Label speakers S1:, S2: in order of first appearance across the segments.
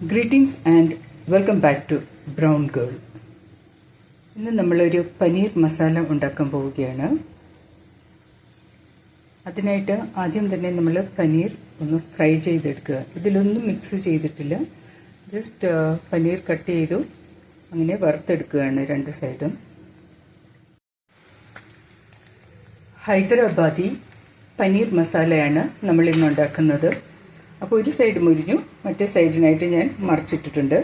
S1: Greetings and welcome back to Brown Girl. ഇന്ന് നമ്മളൊരു പനീർ മസാല ഉണ്ടാക്കാൻ പോവുകയാണ്. അതിനായിട്ട് ആദ്യം തന്നെ നമ്മൾ പനീർ ഒന്ന് ഫ്രൈ ചെയ്തെടുക്കുക. ഇതിലൊന്നും മിക്സ് ചെയ്തിട്ടില്ല, ജസ്റ്റ് പനീർ കട്ട് ചെയ്തു അങ്ങനെ വറുത്തെടുക്കുകയാണ് രണ്ട് സൈഡും. ഹൈദരാബാദി പനീർ മസാലയാണ് നമ്മൾ ഇന്ന് ഉണ്ടാക്കുന്നത്. അപ്പോൾ ഒരു സൈഡ് മുരിഞ്ഞു, മറ്റേ സൈഡിനായിട്ട് ഞാൻ മറിച്ചിട്ടിട്ടുണ്ട്.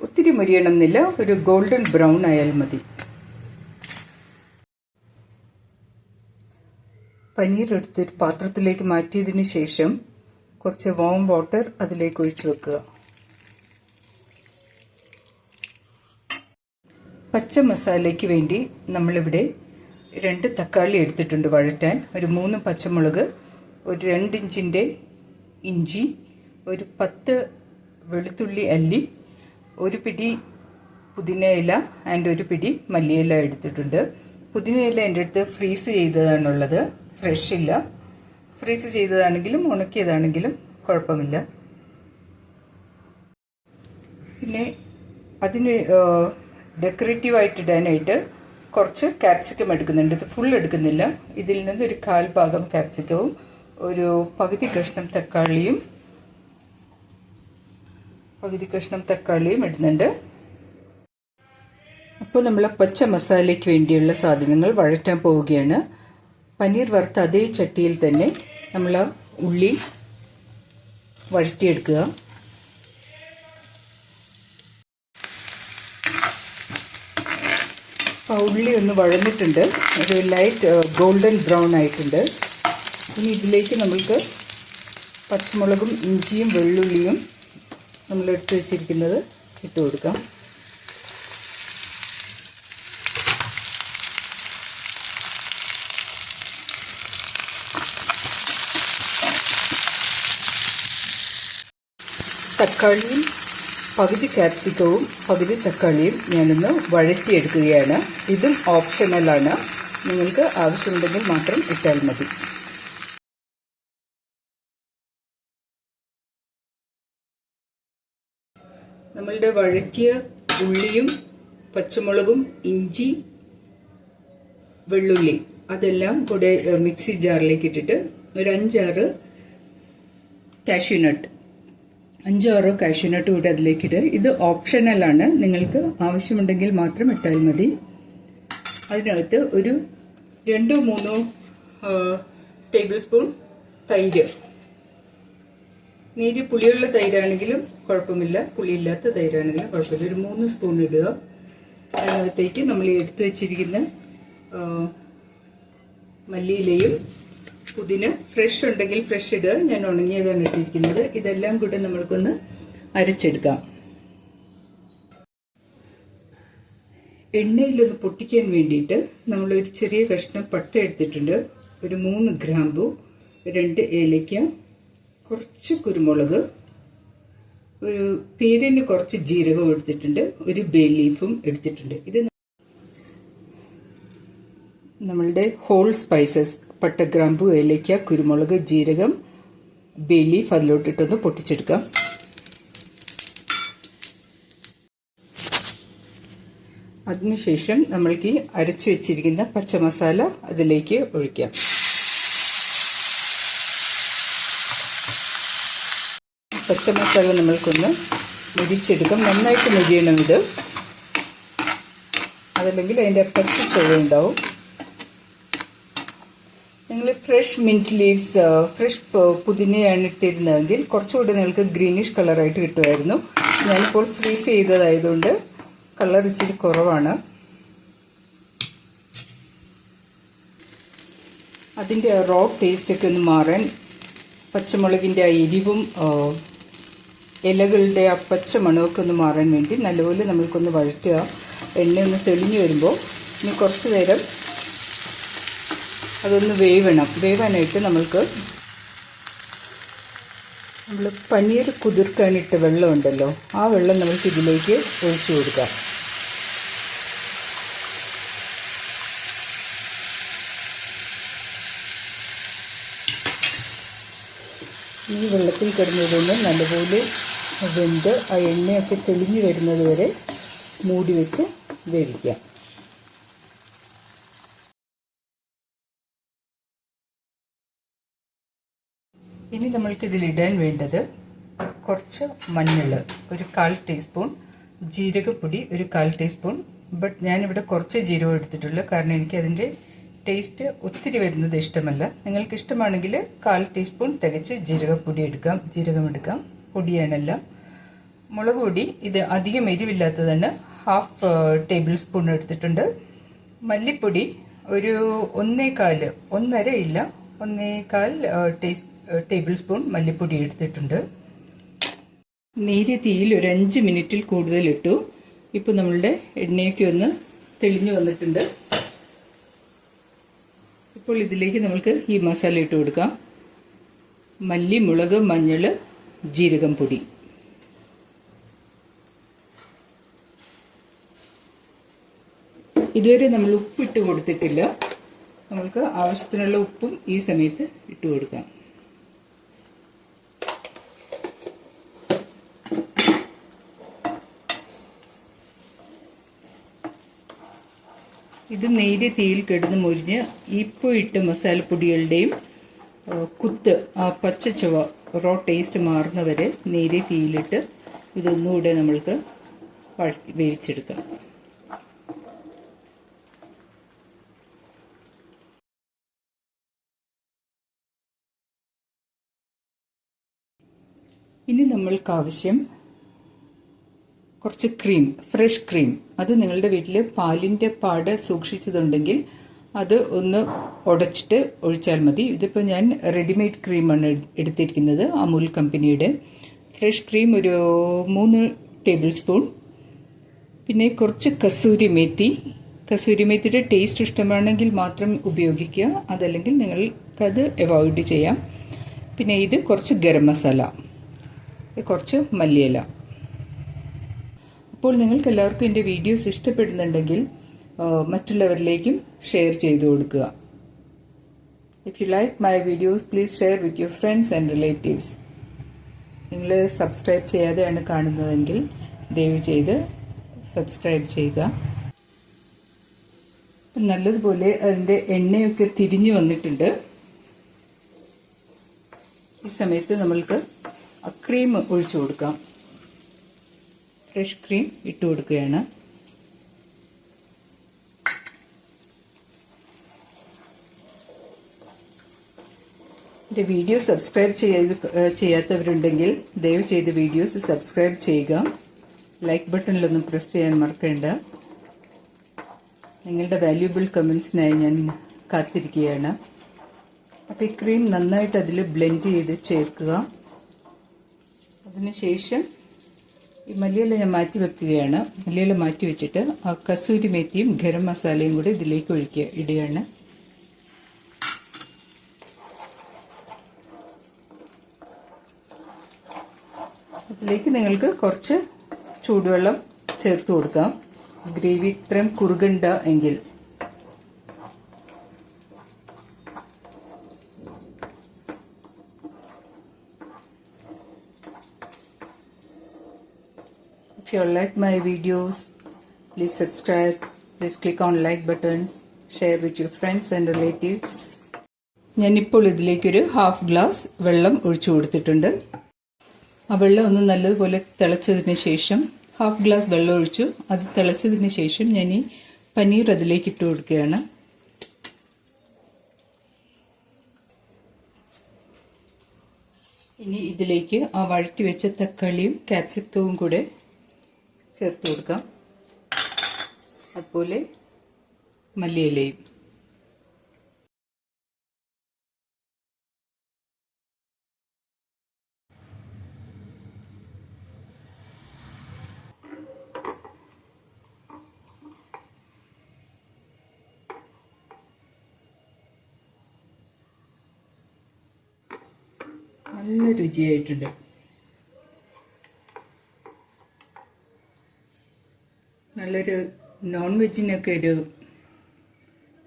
S1: ഒത്തിരി മുരിയണമെന്നില്ല, ഒരു ഗോൾഡൻ ബ്രൗൺ ആയാൽ മതി. പനീർ എടുത്തൊരു പാത്രത്തിലേക്ക് മാറ്റിയതിന് ശേഷം കുറച്ച് വാം വാട്ടർ അതിലേക്ക് ഒഴിച്ചു വെക്കുക. പച്ച മസാലയ്ക്ക് വേണ്ടി നമ്മളിവിടെ 2 തക്കാളി എടുത്തിട്ടുണ്ട് വഴറ്റാൻ, ഒരു 3 പച്ചമുളക്, ഒരു 2 ഇഞ്ചിൻ്റെ ഇഞ്ചി, ഒരു 10 വെളുത്തുള്ളി അല്ലി, ഒരു പിടി പുതിന ഇല ആൻഡ് ഒരു പിടി മല്ലിയില എടുത്തിട്ടുണ്ട്. പുതിന ഇല എൻ്റെ അടുത്ത് ഫ്രീസ് ചെയ്തതാണുള്ളത്, ഫ്രഷ് ഇല്ല. ഫ്രീസ് ചെയ്തതാണെങ്കിലും ഉണക്കിയതാണെങ്കിലും കുഴപ്പമില്ല. പിന്നെ അതിന് ഡെക്കറേറ്റീവായിട്ട് ഇടാനായിട്ട് കുറച്ച് ക്യാപ്സിക്കം എടുക്കുന്നുണ്ട്. ഇത് ഫുൾ എടുക്കുന്നില്ല. ഇതിൽ നിന്ന് ഒരു 1/4 ഭാഗം ക്യാപ്സിക്കവും ഒരു പകുതി കഷ്ണം തക്കാളിയും ഇടുന്നുണ്ട്. അപ്പോൾ നമ്മൾ പച്ച മസാലയ്ക്ക് വേണ്ടിയുള്ള സാധനങ്ങൾ വഴറ്റാൻ പോവുകയാണ്. പനീർ വറുത്ത അതേ ചട്ടിയിൽ തന്നെ നമ്മൾ ഉള്ളി വഴറ്റിയെടുക്കുക. ഉള്ളി ഒന്ന് വഴന്നിട്ടുണ്ട്, ഒരു ലൈറ്റ് ഗോൾഡൻ ബ്രൗൺ ആയിട്ടുണ്ട്. ഇനി ഇതിലേക്ക് നമ്മൾക്ക് പച്ചമുളകും ഇഞ്ചിയും വെള്ളുള്ളിയും നമ്മൾ എടുത്ത് വെച്ചിരിക്കുന്നത് ഇട്ട് കൊടുക്കാം. തക്കാളിയും പകുതി ക്യാപ്സിക്കവും പകുതി തക്കാളിയും ഞാനൊന്ന് വഴറ്റിയെടുക്കുകയാണ്. ഇതും ഓപ്ഷണലാണ്, നിങ്ങൾക്ക് ആവശ്യമുണ്ടെങ്കിൽ മാത്രം ഇട്ടാൽ മതി. നമ്മളുടെ വഴറ്റിയ ഉള്ളിയും പച്ചമുളകും ഇഞ്ചി വെള്ളുള്ളി അതെല്ലാം കൂടെ മിക്സി ജാറിലേക്ക് ഇട്ടിട്ട് ഒരു 5-6 കാഷ്യൂനട്ട് കൂടെ അതിലേക്കിട്ട്. ഇത് ഓപ്ഷണലാണ്, നിങ്ങൾക്ക് ആവശ്യമുണ്ടെങ്കിൽ മാത്രം ഇട്ടാൽ മതി. അതിനകത്ത് ഒരു 2-3 ടേബിൾ സ്പൂൺ തൈര്. നീര് പുളിയുള്ള തൈരാണെങ്കിലും കുഴപ്പമില്ല, പുളിയില്ലാത്ത തൈരാണെങ്കിലും കുഴപ്പമില്ല. ഒരു 3 സ്പൂൺ ഇടുക. അതിനകത്തേക്ക് നമ്മൾ എടുത്തു വെച്ചിരിക്കുന്ന മല്ലിയിലയും പുതിന ഫ്രഷ് ഉണ്ടെങ്കിൽ ഫ്രഷ് ഇടുക, ഞാൻ ഉണങ്ങിയതാണ് ഇട്ടിരിക്കുന്നത്. ഇതെല്ലാം കൂടെ നമ്മൾക്കൊന്ന് അരച്ചെടുക്കാം. എണ്ണയിലൊന്ന് പൊട്ടിക്കാൻ വേണ്ടിയിട്ട് നമ്മളൊരു ചെറിയ കഷ്ണം പട്ട എടുത്തിട്ടുണ്ട്, ഒരു 3 ഗ്രാമ്പു, 2 ഏലയ്ക്ക, കുറച്ച് കുരുമുളക്, ഒരു പേരിന് കുറച്ച് ജീരകം എടുത്തിട്ടുണ്ട്, ഒരു ബേ ലീഫും എടുത്തിട്ടുണ്ട്. ഇത് നമ്മളുടെ ഹോൾ സ്പൈസസ് പട്ട, ഗ്രാമ്പു, ഏലയ്ക്ക, കുരുമുളക്, ജീരകം, ബേ ലീഫ് അതിലോട്ടിട്ടൊന്ന് പൊട്ടിച്ചെടുക്കാം. അതിനുശേഷം നമ്മൾക്ക് അരച്ചു വെച്ചിരിക്കുന്ന പച്ചമസാല അതിലേക്ക് ഒഴിക്കാം. പച്ചമസാല നമ്മൾക്കൊന്ന് മുരിച്ചെടുക്കാം. നന്നായിട്ട് മുരിയണം ഇത്, അതല്ലെങ്കിൽ അതിൻ്റെ പച്ച ചുവ ഉണ്ടാവും. നിങ്ങൾ ഫ്രഷ് മിന്റ് ലീവ്സ്, ഫ്രഷ് പുതിനയാണ് ഇട്ടിരുന്നതെങ്കിൽ കുറച്ചുകൂടി നിങ്ങൾക്ക് ഗ്രീനിഷ് കളറായിട്ട് കിട്ടുമായിരുന്നു. ഞാനിപ്പോൾ ഫ്രീസ് ചെയ്തതായതുകൊണ്ട് കളർ ഇച്ചിരി കുറവാണ്. അതിൻ്റെ റോ ടേസ്റ്റൊക്കെ ഒന്ന് മാറാൻ, പച്ചമുളകിൻ്റെ ആ എരിവും ഇലകളുടെ ആ പച്ച മണമൊക്കെ ഒന്ന് മാറാൻ വേണ്ടി നല്ലപോലെ നമ്മൾക്കൊന്ന് വഴറ്റുക. എണ്ണ ഒന്ന് തെളിഞ്ഞു വരുമ്പോൾ ഇനി കുറച്ച് നേരം അതൊന്ന് വേവാനായിട്ട് നമ്മൾ പനീർ കുതിർക്കാനിട്ട വെള്ളമുണ്ടല്ലോ, ആ വെള്ളം നമുക്ക് ഇതിലേക്ക് ഒഴിച്ചു കൊടുക്കാം. ഈ വെള്ളത്തിൽ കിടന്നതൊന്ന് നല്ലപോലെ വെന്ത് ആ എണ്ണയൊക്കെ തെളിഞ്ഞു വരുന്നത് വരെ മൂടി വെച്ച് വേവിക്കാം. ഇനി നമ്മൾക്ക് ഇതിലിടാൻ വേണ്ടത് കുറച്ച് മഞ്ഞൾ, ഒരു 1/4 ടീസ്പൂൺ, ജീരകപ്പൊടി ഒരു 1/4 ടീസ്പൂൺ. ബട്ട് ഞാനിവിടെ കുറച്ച് ജീരകം എടുത്തിട്ടുള്ളൂ, കാരണം എനിക്ക് അതിൻ്റെ ടേസ്റ്റ് ഒത്തിരി വരുന്നത് ഇഷ്ടമല്ല. നിങ്ങൾക്ക് ഇഷ്ടമാണെങ്കിൽ 1/4 ടീസ്പൂൺ തികച്ച് ജീരകം എടുക്കാം, പൊടിയാണല്ല. മുളക് പൊടി ഇത് അധികം എരിവില്ലാത്തതാണ്, 1/2 ടേബിൾ സ്പൂൺ എടുത്തിട്ടുണ്ട്. മല്ലിപ്പൊടി ഒരു 1.25 ടേബിൾ സ്പൂൺ മല്ലിപ്പൊടി എടുത്തിട്ടുണ്ട്. നേരിയ തീയിൽ ഒരു 5 മിനിറ്റിൽ കൂടുതൽ ഇട്ടു. ഇപ്പോൾ നമ്മളുടെ എണ്ണയൊക്കെ ഒന്ന് തെളിഞ്ഞു വന്നിട്ടുണ്ട്. ഇപ്പോൾ ഇതിലേക്ക് നമുക്ക് ഈ മസാല ഇട്ട് കൊടുക്കാം. മല്ലി, മുളക്, മഞ്ഞൾ, ജീരകം പൊടി. ഇതുവരെ നമ്മൾ ഉപ്പിട്ട് കൊടുത്തിട്ടില്ല. നമ്മൾക്ക് ആവശ്യത്തിനുള്ള ഉപ്പും ഈ സമയത്ത് ഇട്ട് കൊടുക്കാം. ഇത് നേരിയ തീയിൽ കിടന്ന് മുരിഞ്ഞ് ഇപ്പോൾ ഇട്ട മസാലപ്പൊടികളുടെയും കുത്ത്, ആ പച്ച ചുവ, റോ ടേസ്റ്റ് മാറുന്നവരെ നേരിയ തീയിലിട്ട് ഇതൊന്നുകൂടെ നമ്മൾക്ക് വേവിച്ചെടുക്കാം. ഇനി നമ്മൾക്ക് ആവശ്യം കുറച്ച് ക്രീം, ഫ്രഷ് ക്രീം. അത് നിങ്ങളുടെ വീട്ടിൽ പാലിൻ്റെ പാട് സൂക്ഷിച്ചതുണ്ടെങ്കിൽ അത് ഒന്ന് ഉടച്ചിട്ട് ഒഴിച്ചാൽ മതി. ഇതിപ്പോൾ ഞാൻ റെഡിമെയ്ഡ് ക്രീമാണ് എടുത്തിരിക്കുന്നത്, അമൂൽ കമ്പനിയുടെ. ഫ്രഷ് ക്രീം ഒരു 3 ടേബിൾ സ്പൂൺ. പിന്നെ കുറച്ച് കസൂരി മേത്തിയുടെ ടേസ്റ്റ് ഇഷ്ടമാണെങ്കിൽ മാത്രം ഉപയോഗിക്കുക, അതല്ലെങ്കിൽ നിങ്ങൾക്കത് അവോയ്ഡ് ചെയ്യാം. പിന്നെ ഇത് കുറച്ച് ഗരം മസാല, കുറച്ച് മല്ലിയില. അപ്പോൾ നിങ്ങൾക്ക് എല്ലാവർക്കും എൻ്റെ വീഡിയോസ് ഇഷ്ടപ്പെടുന്നുണ്ടെങ്കിൽ മറ്റുള്ളവരിലേക്കും ഷെയർ ചെയ്തു കൊടുക്കുക. If you like my videos please share with your friends and relatives. നിങ്ങൾ സബ്സ്ക്രൈബ് ചെയ്യാതെയാണ് കാണുന്നതെങ്കിൽ ദയവ് ചെയ്ത് സബ്സ്ക്രൈബ് ചെയ്യുക. നല്ലതുപോലെ അതിൻ്റെ എണ്ണയൊക്കെ തിരിഞ്ഞു വന്നിട്ടുണ്ട്. ഈ സമയത്ത് നമ്മൾക്ക് ക്രീം ഒഴിച്ചു കൊടുക്കാം. ഫ്രഷ് ക്രീം ഇട്ട് കൊടുക്കുകയാണ്. എൻ്റെ വീഡിയോ സബ്സ്ക്രൈബ് ചെയ്യാത്തവരുണ്ടെങ്കിൽ ദയവ് ചെയ്ത് വീഡിയോസ് സബ്സ്ക്രൈബ് ചെയ്യുക. ലൈക്ക് ബട്ടണിലൊന്നും പ്രസ് ചെയ്യാൻ മറക്കേണ്ട. നിങ്ങളുടെ വാല്യുബിൾ കമൻസിനായി ഞാൻ കാത്തിരിക്കുകയാണ്. അപ്പോൾ ഈ ക്രീം നന്നായിട്ട് അതിൽ ബ്ലെൻഡ് ചെയ്ത് ചേർക്കുക. അതിനുശേഷം ഈ മല്ലിയില ഞാൻ മാറ്റി വെക്കുകയാണ്. മല്ലിയില മാറ്റി വെച്ചിട്ട് ആ കസൂരി മേത്തിയും ഗരം മസാലയും കൂടി ഇതിലേക്ക് ഇടുകയാണ്. ഇതിലേക്ക് നിങ്ങൾക്ക് കുറച്ച് ചൂടുവെള്ളം ചേർത്ത് കൊടുക്കാം, ഗ്രേവി ഇത്രയും കുറുകണ്ട എങ്കിൽ. If you like my videos, please subscribe, please click on like buttons, share with your friends and relatives. ഞാനിപ്പോൾ ഇതിലേക്കൊരു 1/2 ഗ്ലാസ് വെള്ളം ഒഴിച്ചു കൊടുത്തിട്ടുണ്ട്. ആ വെള്ളം ഒന്ന് നല്ലതുപോലെ തിളച്ചതിന് ശേഷം 1/2 ഗ്ലാസ് വെള്ളം ഒഴിച്ചു. അത് തിളച്ചതിന് ശേഷം ഞാൻ ഈ പനീർ അതിലേക്ക് ഇട്ട് കൊടുക്കുകയാണ്. ഇനി ഇതിലേക്ക് ആ വഴറ്റി വെച്ച തക്കാളിയും ക്യാപ്സിക്കവും കൂടെ ചേർത്ത് കൊടുക്കാം. അതുപോലെ മല്ലിയിലയും. നല്ല രുചിയായിട്ടുണ്ട്. നല്ലൊരു നോൺ വെജിനൊക്കെ ഒരു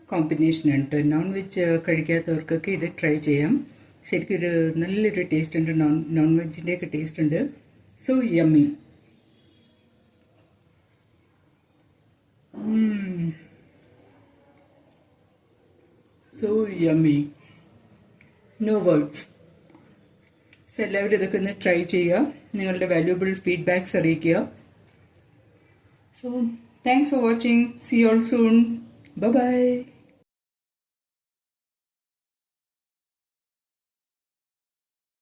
S1: കോമ്പിനേഷനാണ് കേട്ടോ. നോൺ വെജ് കഴിക്കാത്തവർക്കൊക്കെ ഇത് ട്രൈ ചെയ്യാം. ശരിക്കൊരു നല്ലൊരു ടേസ്റ്റ് ഉണ്ട്, നോൺ വെജിൻ്റെയൊക്കെ ടേസ്റ്റ് ഉണ്ട്. So yummy. So yummy. No words. So എല്ലാവരും ഇതൊക്കെ ഒന്ന് ട്രൈ ചെയ്യുക, നിങ്ങളുടെ വാല്യുബിൾ ഫീഡ്ബാക്ക്സ് അറിയിക്കുക. So thanks for watching. See you all soon. Bye by.